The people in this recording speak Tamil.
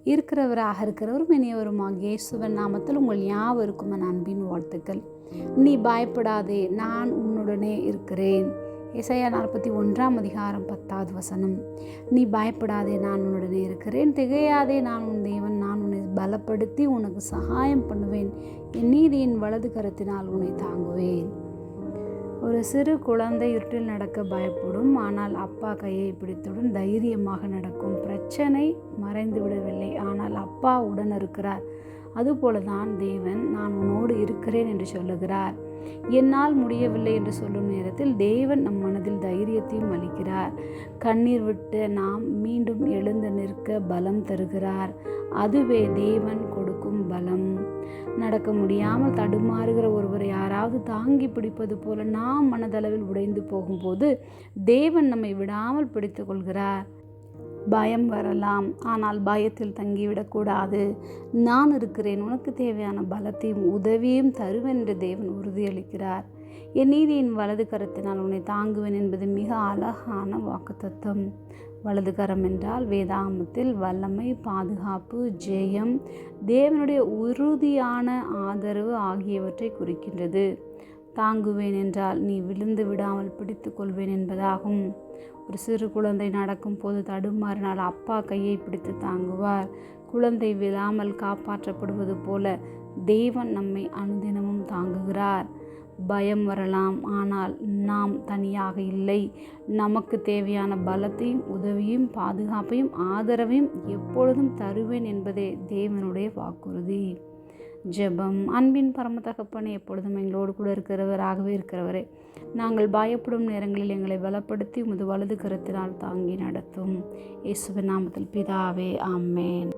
இருக்கிறவராக இருக்கிறவரும் இனியவருமாகிய இயேசுவின் நாமத்தில் உங்கள் யாவருக்கும் என் அன்பின் வாழ்த்துக்கள். நீ பயப்படாதே, நான் உன்னுடனே இருக்கிறேன். ஏசாயா 41:10. நீ பயப்படாதே, நான் உன்னுடனே இருக்கிறேன். திகையாதே, நான் உன் தேவன். நான் உன்னை பலப்படுத்தி உனக்கு சகாயம் பண்ணுவேன். என் நீதியின் வலது கரத்தினால் உன்னை தாங்குவேன். ஒரு சிறு குழந்தை இருட்டில் நடக்க பயப்படும், ஆனால் அப்பா கையை பிடித்துடன் தைரியமாக நடக்கும். பிரச்சனை மறைந்து விடவில்லை, ஆனால் அப்பா உடன் இருக்கிறார். அதுபோலதான் தேவன் நான் உன்னோடு இருக்கிறேன் என்று சொல்லுகிறார். என்னால் முடியவில்லை என்று சொல்லும் நேரத்தில் தேவன் நம் மனதில் தைரியத்தையும் அளிக்கிறார். கண்ணீர் விட்டு நாம் மீண்டும் எழுந்து நிற்க பலம் தருகிறார். அதுவே தேவன் கொடுக்கும் பலம். நடக்க முடியாமல் தடுமாறுகிற ஒருவரை யாராவது தாங்கி பிடிப்பது போல நாம் மனதளவில் உடைந்து போகும்போது தேவன் நம்மை விடாமல் பிடித்து கொள்கிறார். பயம் வரலாம், ஆனால் பயத்தில் தங்கிவிடக்கூடாது. நான் இருக்கிறேன், உனக்கு தேவையான பலத்தையும் உதவியும் தருவேன் என்று தேவன் உறுதியளிக்கிறார். என் நீதியின் வலது கரத்தினால் உன்னை தாங்குவேன் என்பது மிக அழகான வாக்குத்தத்தம். வலது கரம் என்றால் வேதாகமத்தில் வல்லமை, பாதுகாப்பு, ஜெயம், தேவனுடைய உறுதியான ஆதரவு ஆகியவற்றை குறிக்கின்றது. தாங்குவேன் என்றால் நீ விழுந்து விடாமல் பிடித்து கொள்வேன் என்பதாகும். ஒரு சிறு குழந்தை நடக்கும் போது தடுமாறினால் அப்பா கையை பிடித்து தாங்குவார். குழந்தை விழாமல் காப்பாற்றப்படுவது போல தேவன் நம்மை அனுதினமும் தாங்குகிறார். பயம் வரலாம், ஆனால் நாம் தனியாக இல்லை. நமக்கு தேவையான பலத்தையும் உதவியும் பாதுகாப்பையும் ஆதரவையும் எப்பொழுதும் தருவேன் என்பதே தேவனுடைய வாக்குறுதி. ஜெபம். அன்பின் பரம தகப்பனே, எப்பொழுதும் எங்களோடு கூட இருக்கிறவரே, நாங்கள் பயப்படும் நேரங்களில் எங்களை பலப்படுத்தி உமது வலது கரத்தினால் தாங்கி நடத்தும். இயேசுவின் நாமத்தில் பிதாவே, ஆமென்.